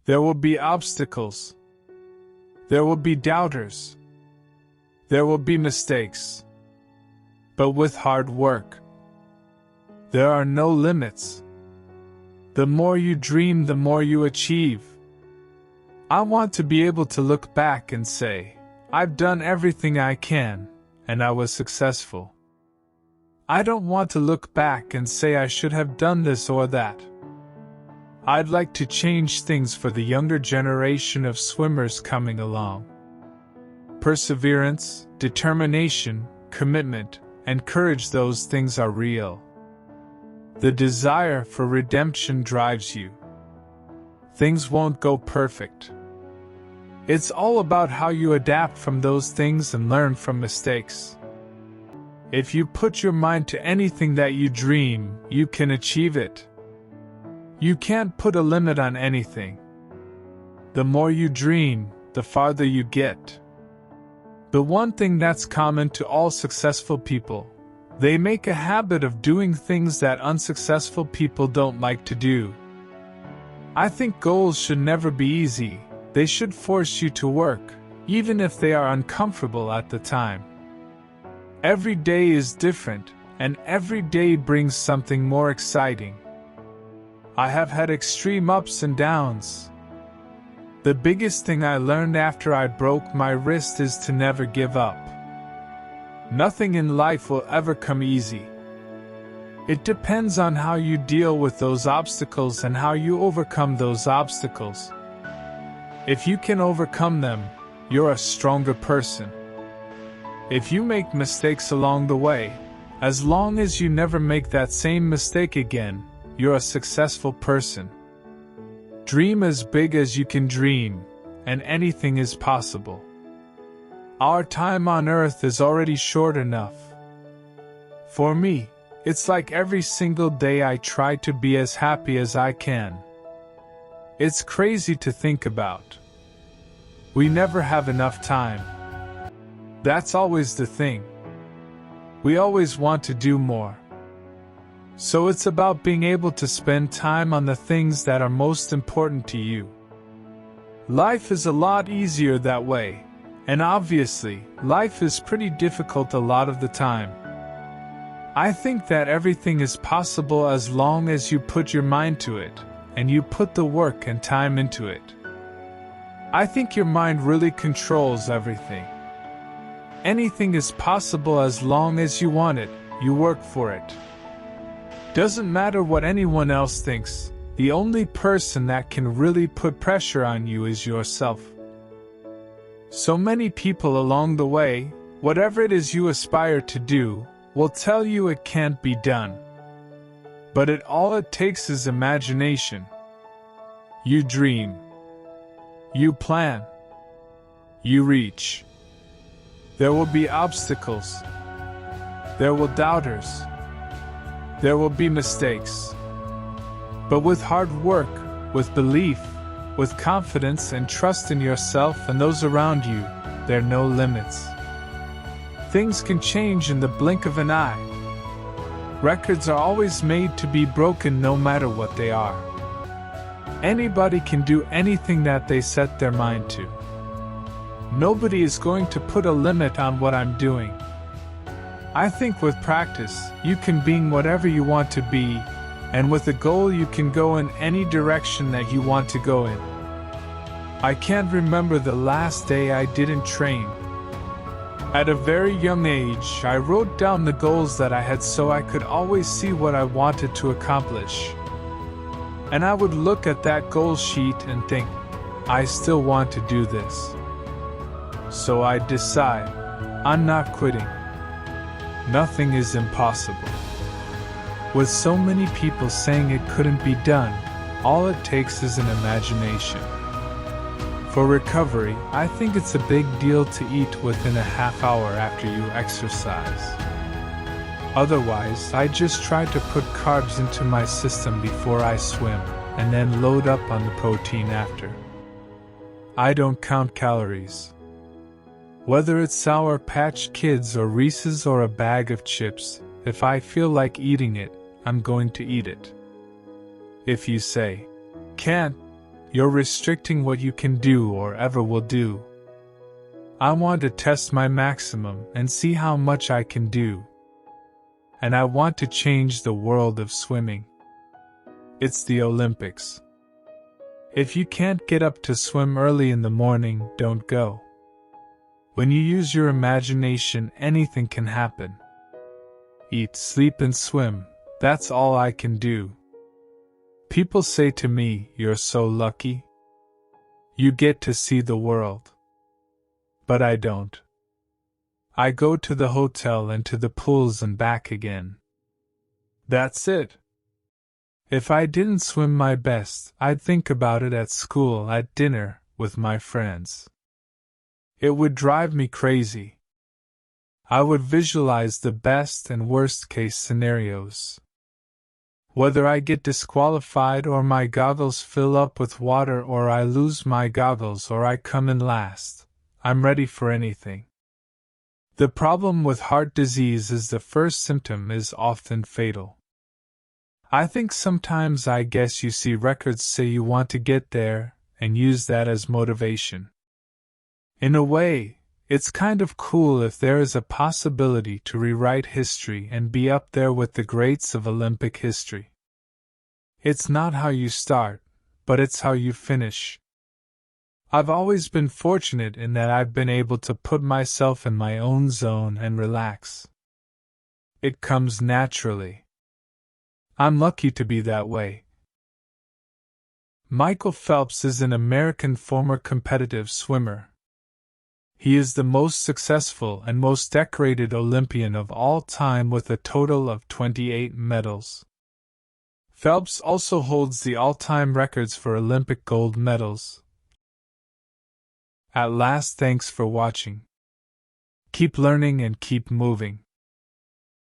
There will be obstacles. There will be doubters. There will be mistakes. But with hard work, there are no limits. The more you dream, the more you achieve. I want to be able to look back and say, I've done everything I can, and I was successful. I don't want to look back and say I should have done this or that. I'd like to change things for the younger generation of swimmers coming along. Perseverance, determination, commitment, and courage, those things are real. The desire for redemption drives you. Things won't go perfect. It's all about how you adapt from those things and learn from mistakes. If you put your mind to anything that you dream, you can achieve it. You can't put a limit on anything. The more you dream, the farther you get. The one thing that's common to all successful people, they make a habit of doing things that unsuccessful people don't like to do. I think goals should never be easy. They should force you to work, even if they are uncomfortable at the time. Every day is different, and every day brings something more exciting. I have had extreme ups and downs. The biggest thing I learned after I broke my wrist is to never give up. Nothing in life will ever come easy. It depends on how you deal with those obstacles and how you overcome those obstacles. If you can overcome them, you're a stronger person. If you make mistakes along the way, as long as you never make that same mistake again, you're a successful person. Dream as big as you can dream, and anything is possible. Our time on earth is already short enough. For me, it's like every single day I try to be as happy as I can. It's crazy to think about. We never have enough time. That's always the thing. We always want to do more. So it's about being able to spend time on the things that are most important to you. Life is a lot easier that way, and obviously, life is pretty difficult a lot of the time. I think that everything is possible as long as you put your mind to it, and you put the work and time into it. I think your mind really controls everything. Anything is possible as long as you want it, you work for it. Doesn't matter what anyone else thinks, the only person that can really put pressure on you is yourself. So many people along the way, whatever it is you aspire to do, will tell you it can't be done. But all it takes is imagination. You dream. You plan. You reach. There will be obstacles. There will doubters. There will be mistakes. But with hard work, with belief, with confidence and trust in yourself and those around you, there are no limits. Things can change in the blink of an eye. Records are always made to be broken no matter what they are. Anybody can do anything that they set their mind to. Nobody is going to put a limit on what I'm doing. I think with practice, you can be whatever you want to be, and with a goal you can go in any direction that you want to go in. I can't remember the last day I didn't train. At a very young age, I wrote down the goals that I had so I could always see what I wanted to accomplish. And I would look at that goal sheet and think, I still want to do this. So I decide, I'm not quitting. Nothing is impossible. With so many people saying it couldn't be done, all it takes is an imagination. For recovery, I think it's a big deal to eat within a half hour after you exercise. Otherwise, I just try to put carbs into my system before I swim, and then load up on the protein after. I don't count calories. Whether it's Sour Patch Kids or Reese's or a bag of chips, if I feel like eating it, I'm going to eat it. If you say, can't, You're restricting what you can do or ever will do. I want to test my maximum and see how much I can do. And I want to change the world of swimming. It's the Olympics. If you can't get up to swim early in the morning, don't go. When you use your imagination, anything can happen. Eat, sleep, and swim, that's all I can do. People say to me, "You're so lucky. You get to see the world." But I don't. I go to the hotel and to the pools and back again. That's it. If I didn't swim my best, I'd think about it at school, at dinner, with my friends. It would drive me crazy. I would visualize the best and worst case scenarios. Whether I get disqualified or my goggles fill up with water or I lose my goggles or I come in last, I'm ready for anything. The problem with heart disease is the first symptom is often fatal. I think sometimes I guess you see records say you want to get there and use that as motivation. In a way, it's kind of cool if there is a possibility to rewrite history and be up there with the greats of Olympic history. It's not how you start, but it's how you finish. I've always been fortunate in that I've been able to put myself in my own zone and relax. It comes naturally. I'm lucky to be that way. Michael Phelps is an American former competitive swimmer. He is the most successful and most decorated Olympian of all time with a total of 28 medals. Phelps also holds the all-time records for Olympic gold medals. At last, thanks for watching. Keep learning and keep moving.